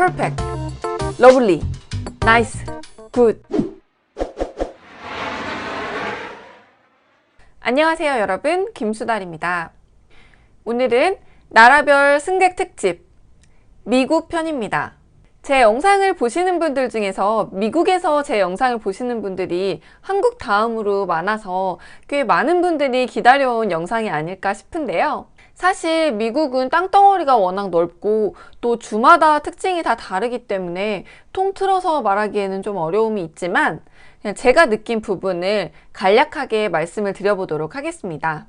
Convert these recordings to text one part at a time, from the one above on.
perfect, lovely, nice, good. 안녕하세요 여러분, 김수달입니다. 오늘은 나라별 승객 특집 미국 편입니다. 제 영상을 보시는 분들 중에서 미국에서 제 영상을 보시는 분들이 한국 다음으로 많아서 꽤 많은 분들이 기다려온 영상이 아닐까 싶은데요. 사실 미국은 땅덩어리가 워낙 넓고 또 주마다 특징이 다 다르기 때문에 통틀어서 말하기에는 좀 어려움이 있지만 그냥 제가 느낀 부분을 간략하게 말씀을 드려보도록 하겠습니다.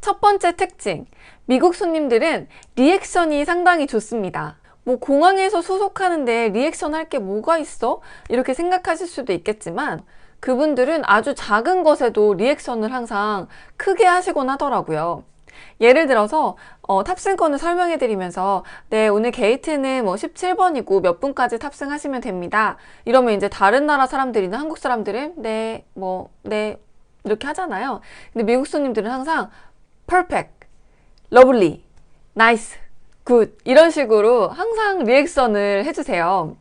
첫 번째 특징, 미국 손님들은 리액션이 상당히 좋습니다. 뭐 공항에서 수속하는데 리액션 할 게 뭐가 있어? 이렇게 생각하실 수도 있겠지만 그분들은 아주 작은 것에도 리액션을 항상 크게 하시곤 하더라고요. 예를 들어서 탑승권을 설명해 드리면서 네, 오늘 게이트는 뭐 17번이고 몇 분까지 탑승하시면 됩니다. 이러면 이제 다른 나라 사람들이나 한국 사람들은 네 이렇게 하잖아요. 근데 미국 손님들은 항상 perfect, lovely, nice, good 이런 식으로 항상 리액션을 해주세요.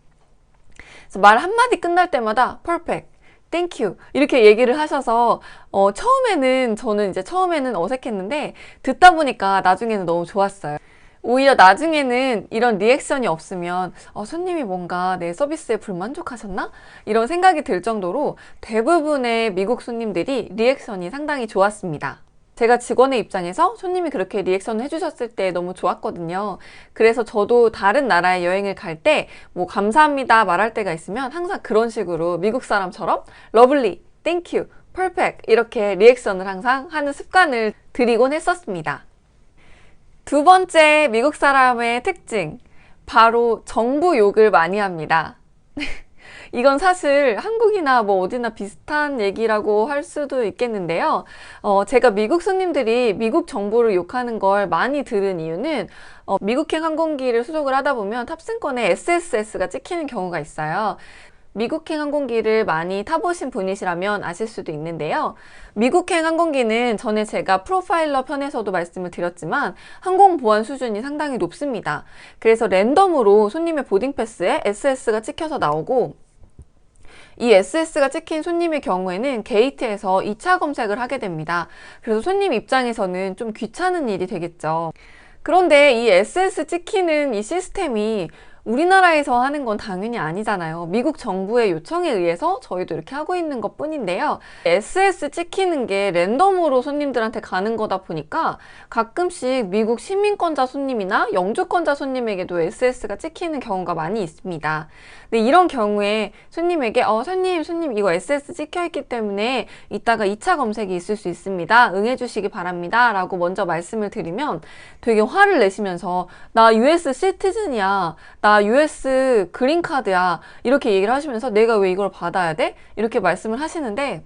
그래서 말 한마디 끝날 때마다 perfect, thank you 이렇게 얘기를 하셔서 처음에는 어색했는데 듣다 보니까 나중에는 너무 좋았어요. 오히려 나중에는 이런 리액션이 없으면 손님이 뭔가 내 서비스에 불만족하셨나? 이런 생각이 들 정도로 대부분의 미국 손님들이 리액션이 상당히 좋았습니다. 제가 직원의 입장에서 손님이 그렇게 리액션을 해주셨을 때 너무 좋았거든요. 그래서 저도 다른 나라에 여행을 갈 때 뭐 감사합니다 말할 때가 있으면 항상 그런 식으로 미국 사람처럼 lovely, thank you, perfect 이렇게 리액션을 항상 하는 습관을 들이곤 했었습니다. 두 번째 미국 사람의 특징, 바로 정부 욕을 많이 합니다. 이건 사실 한국이나 뭐 어디나 비슷한 얘기라고 할 수도 있겠는데요. 제가 미국 손님들이 미국 정부를 욕하는 걸 많이 들은 이유는 미국행 항공기를 수속을 하다 보면 탑승권에 SSS가 찍히는 경우가 있어요. 미국행 항공기를 많이 타보신 분이시라면 아실 수도 있는데요. 미국행 항공기는 전에 제가 프로파일러 편에서도 말씀을 드렸지만 항공보안 수준이 상당히 높습니다. 그래서 랜덤으로 손님의 보딩패스에 SS가 찍혀서 나오고 이 SS가 찍힌 손님의 경우에는 게이트에서 2차 검색을 하게 됩니다. 그래서 손님 입장에서는 좀 귀찮은 일이 되겠죠. 그런데 이 SS 찍히는 이 시스템이 우리나라에서 하는 건 당연히 아니잖아요. 미국 정부의 요청에 의해서 저희도 이렇게 하고 있는 것 뿐인데요. SS 찍히는 게 랜덤으로 손님들한테 가는 거다 보니까 가끔씩 미국 시민권자 손님이나 영주권자 손님에게도 SS가 찍히는 경우가 많이 있습니다. 근데 이런 경우에 손님에게 손님 이거 SS 찍혀있기 때문에 이따가 2차 검색이 있을 수 있습니다. 응해주시기 바랍니다. 라고 먼저 말씀을 드리면 되게 화를 내시면서 나 US 시티즌이야. 나 US 그린카드야 이렇게 얘기를 하시면서 내가 왜 이걸 받아야 돼? 이렇게 말씀을 하시는데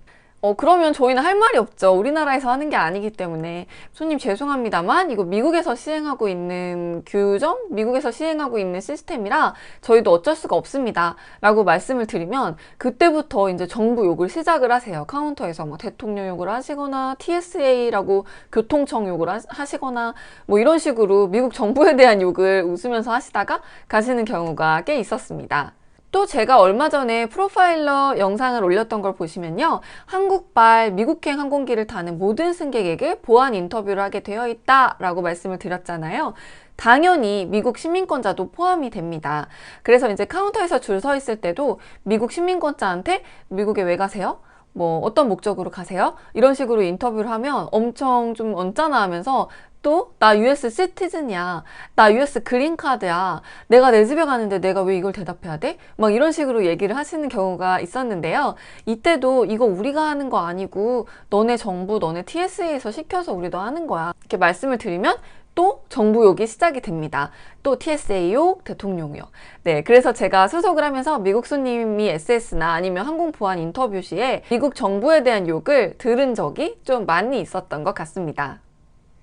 그러면 저희는 할 말이 없죠. 우리나라에서 하는 게 아니기 때문에 손님 죄송합니다만 이거 미국에서 시행하고 있는 규정, 미국에서 시행하고 있는 시스템이라 저희도 어쩔 수가 없습니다 라고 말씀을 드리면 그때부터 이제 정부 욕을 시작을 하세요. 카운터에서 뭐 대통령 욕을 하시거나 TSA라고 교통청 욕을 하시거나 뭐 이런 식으로 미국 정부에 대한 욕을 웃으면서 하시다가 가시는 경우가 꽤 있었습니다. 또 제가 얼마 전에 프로파일러 영상을 올렸던 걸 보시면요. 한국발 미국행 항공기를 타는 모든 승객에게 보안 인터뷰를 하게 되어 있다라고 말씀을 드렸잖아요. 당연히 미국 시민권자도 포함이 됩니다. 그래서 이제 카운터에서 줄 서 있을 때도 미국 시민권자한테 미국에 왜 가세요? 뭐 어떤 목적으로 가세요? 이런 식으로 인터뷰를 하면 엄청 좀 언짢아하면서 또 나 US 시티즌이야, 나 US 그린카드야, 내가 내 집에 가는데 내가 왜 이걸 대답해야 돼? 막 이런 식으로 얘기를 하시는 경우가 있었는데요. 이때도 이거 우리가 하는 거 아니고 너네 정부, 너네 TSA에서 시켜서 우리도 하는 거야 이렇게 말씀을 드리면 또 정부 욕이 시작이 됩니다. 또 TSA 욕, 대통령 욕. 네, 그래서 제가 수속을 하면서 미국 손님이 SS나 아니면 항공보안 인터뷰 시에 미국 정부에 대한 욕을 들은 적이 좀 많이 있었던 것 같습니다.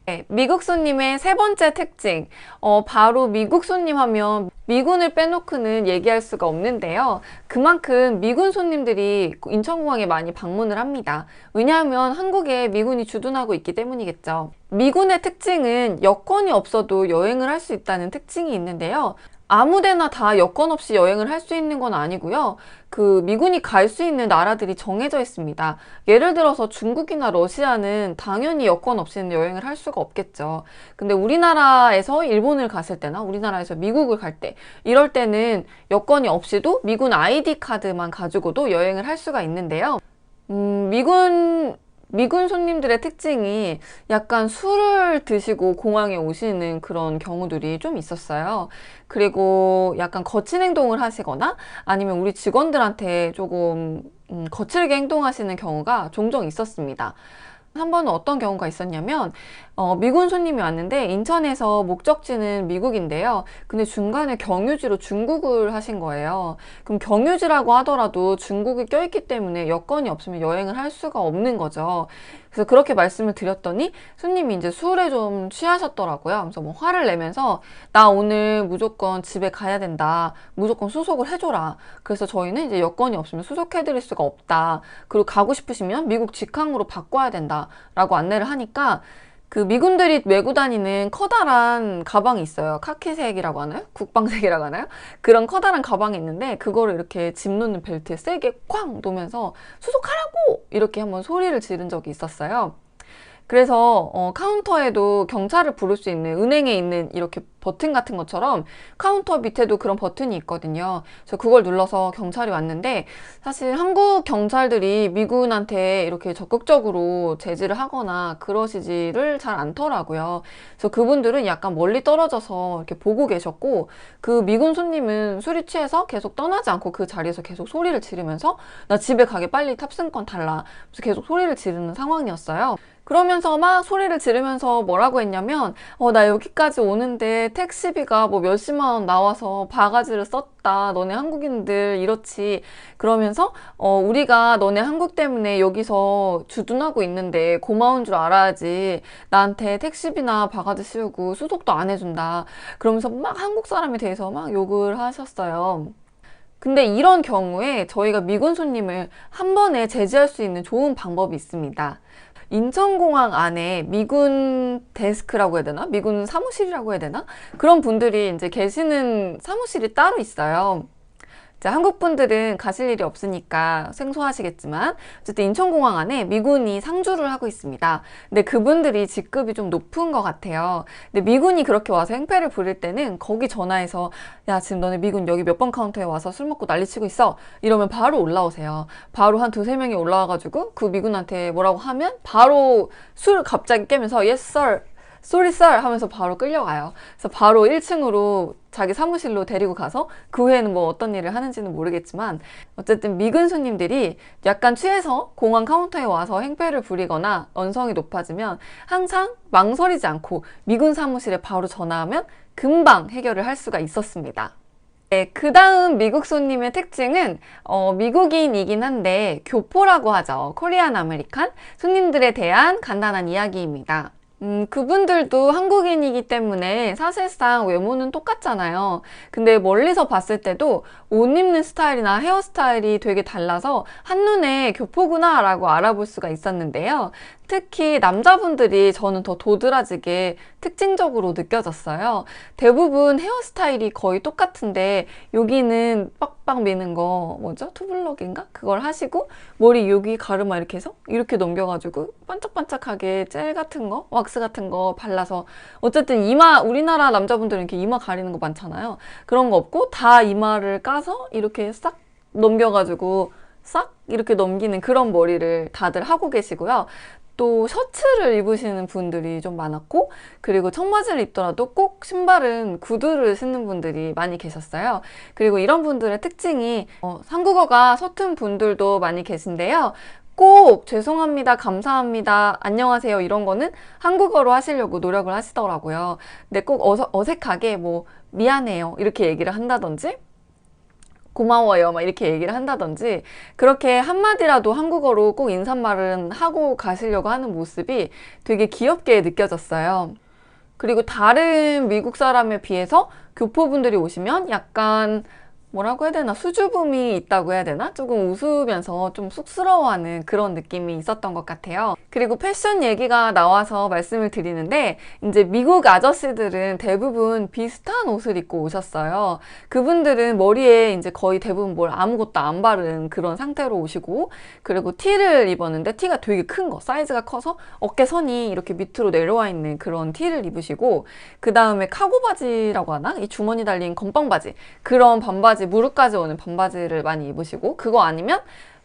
네, 미국 손님의 세 번째 특징, 바로 미국 손님 하면 미군을 빼놓고는 얘기할 수가 없는데요. 그만큼 미군 손님들이 인천공항에 많이 방문을 합니다. 왜냐하면 한국에 미군이 주둔하고 있기 때문이겠죠. 미군의 특징은 여권이 없어도 여행을 할 수 있다는 특징이 있는데요. 아무 데나 다 여건 없이 여행을 할 수 있는 건 아니고요. 그 미군이 갈 수 있는 나라들이 정해져 있습니다. 예를 들어서 중국이나 러시아는 당연히 여건 없이는 여행을 할 수가 없겠죠. 근데 우리나라에서 일본을 갔을 때나 우리나라에서 미국을 갈 때, 이럴 때는 여건이 없이도 미군 아이디 카드만 가지고도 여행을 할 수가 있는데요. 미군 손님들의 특징이 약간 술을 드시고 공항에 오시는 그런 경우들이 좀 있었어요. 그리고 약간 거친 행동을 하시거나 아니면 우리 직원들한테 조금 거칠게 행동하시는 경우가 종종 있었습니다. 한 번은 어떤 경우가 있었냐면 미군 손님이 왔는데 인천에서 목적지는 미국인데요. 근데 중간에 경유지로 중국을 하신 거예요. 그럼 경유지라고 하더라도 중국이 껴있기 때문에 여건이 없으면 여행을 할 수가 없는 거죠. 그래서 그렇게 말씀을 드렸더니 손님이 이제 술에 좀 취하셨더라고요. 그래서 뭐 화를 내면서 나 오늘 무조건 집에 가야 된다. 무조건 수속을 해줘라. 그래서 저희는 이제 여건이 없으면 수속해드릴 수가 없다. 그리고 가고 싶으시면 미국 직항으로 바꿔야 된다. 라고 안내를 하니까 그 미군들이 메고 다니는 커다란 가방이 있어요. 카키색이라고 하나요? 국방색이라고 하나요? 그런 커다란 가방이 있는데 그거를 이렇게 집 놓는 벨트에 세게 쾅 놓으면서 수속하라고! 이렇게 한번 소리를 지른 적이 있었어요. 그래서 카운터에도 경찰을 부를 수 있는, 은행에 있는 이렇게 버튼 같은 것처럼 카운터 밑에도 그런 버튼이 있거든요. 그래서 그걸 눌러서 경찰이 왔는데 사실 한국 경찰들이 미군한테 이렇게 적극적으로 제지를 하거나 그러시지를 잘 않더라고요. 그래서 그분들은 약간 멀리 떨어져서 이렇게 보고 계셨고, 그 미군 손님은 술이 취해서 계속 떠나지 않고 그 자리에서 계속 소리를 지르면서 나 집에 가게 빨리 탑승권 달라. 그래서 계속 소리를 지르는 상황이었어요. 그러면서 막 소리를 지르면서 뭐라고 했냐면 나 여기까지 오는데 택시비가 뭐 몇십만 원 나와서 바가지를 썼다. 너네 한국인들 이렇지. 그러면서 우리가 너네 한국 때문에 여기서 주둔하고 있는데 고마운 줄 알아야지. 나한테 택시비나 바가지 씌우고 수속도 안 해준다. 그러면서 막 한국 사람에 대해서 막 욕을 하셨어요. 근데 이런 경우에 저희가 미군 손님을 한 번에 제지할 수 있는 좋은 방법이 있습니다. 인천공항 안에 미군 데스크라고 해야 되나? 미군 사무실이라고 해야 되나? 그런 분들이 이제 계시는 사무실이 따로 있어요. 이제 한국 분들은 가실 일이 없으니까 생소하시겠지만 어쨌든 인천공항 안에 미군이 상주를 하고 있습니다. 근데 그분들이 직급이 좀 높은 것 같아요. 근데 미군이 그렇게 와서 행패를 부릴 때는 거기 전화해서 야, 지금 너네 미군 여기 몇 번 카운터에 와서 술 먹고 난리치고 있어. 이러면 바로 올라오세요. 바로 한 두세 명이 올라와가지고 그 미군한테 뭐라고 하면 바로 술 갑자기 깨면서 Yes sir, sorry sir 하면서 바로 끌려가요. 그래서 바로 1층으로 자기 사무실로 데리고 가서 그 후에는 뭐 어떤 일을 하는지는 모르겠지만 어쨌든 미군 손님들이 약간 취해서 공항 카운터에 와서 행패를 부리거나 언성이 높아지면 항상 망설이지 않고 미군 사무실에 바로 전화하면 금방 해결을 할 수가 있었습니다. 네, 그 다음 미국 손님의 특징은 미국인이긴 한데 교포라고 하죠. 코리안 아메리칸 손님들에 대한 간단한 이야기입니다. 그분들도 한국인이기 때문에 사실상 외모는 똑같잖아요. 근데 멀리서 봤을 때도 옷 입는 스타일이나 헤어스타일이 되게 달라서 한눈에 교포구나 라고 알아볼 수가 있었는데요. 특히 남자분들이 저는 더 도드라지게 특징적으로 느껴졌어요. 대부분 헤어스타일이 거의 똑같은데 여기는 빡빡 미는 거 뭐죠? 투블럭인가? 그걸 하시고 머리 여기 가르마 이렇게 해서 이렇게 넘겨가지고 반짝반짝하게 젤 같은 거, 왁스 같은 거 발라서 어쨌든 이마, 우리나라 남자분들은 이렇게 이마 가리는 거 많잖아요. 그런 거 없고 다 이마를 까서 이렇게 싹 넘겨가지고 싹 이렇게 넘기는 그런 머리를 다들 하고 계시고요. 또 셔츠를 입으시는 분들이 좀 많았고, 그리고 청바지를 입더라도 꼭 신발은 구두를 신는 분들이 많이 계셨어요. 그리고 이런 분들의 특징이 한국어가 서툰 분들도 많이 계신데요. 꼭 죄송합니다, 감사합니다, 안녕하세요 이런 거는 한국어로 하시려고 노력을 하시더라고요. 근데 꼭 어색하게 뭐 미안해요 이렇게 얘기를 한다든지 고마워요 막 이렇게 얘기를 한다든지 그렇게 한마디라도 한국어로 꼭 인사말은 하고 가시려고 하는 모습이 되게 귀엽게 느껴졌어요. 그리고 다른 미국 사람에 비해서 교포분들이 오시면 약간 뭐라고 해야 되나, 수줍음이 있다고 해야 되나? 조금 웃으면서 좀 쑥스러워하는 그런 느낌이 있었던 것 같아요. 그리고 패션 얘기가 나와서 말씀을 드리는데, 이제 미국 아저씨들은 대부분 비슷한 옷을 입고 오셨어요. 그분들은 머리에 이제 거의 대부분 뭘 아무것도 안 바른 그런 상태로 오시고, 그리고 티를 입었는데 티가 되게 큰 거, 사이즈가 커서 어깨선이 이렇게 밑으로 내려와 있는 그런 티를 입으시고, 그 다음에 카고 바지라고 하나? 이 주머니 달린 건빵 바지, 그런 반바지, 무릎까지 오는 반바지를 많이 입으시고, 그거 아니면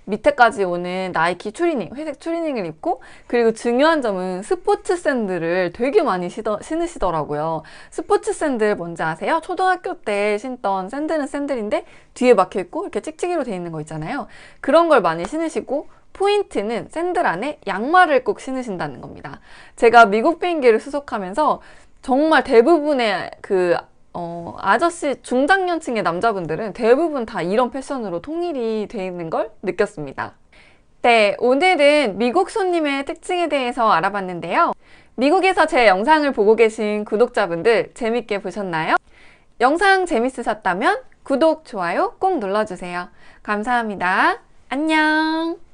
밑에까지 오는 나이키 추리닝, 회색 추리닝을 입고, 그리고 중요한 점은 스포츠 샌들을 되게 많이 신으시더라고요. 스포츠 샌들 뭔지 아세요? 초등학교 때 신던 샌들은 샌들인데 뒤에 막혀있고 이렇게 찍찍이로 되어 있는 거 있잖아요. 그런 걸 많이 신으시고, 포인트는 샌들 안에 양말을 꼭 신으신다는 겁니다. 제가 미국 비행기를 수속하면서 정말 대부분의 아저씨 중장년층의 남자분들은 대부분 다 이런 패션으로 통일이 되어 있는 걸 느꼈습니다. 네, 오늘은 미국 손님의 특징에 대해서 알아봤는데요. 미국에서 제 영상을 보고 계신 구독자분들 재밌게 보셨나요? 영상 재밌으셨다면 구독, 좋아요 꼭 눌러주세요. 감사합니다. 안녕!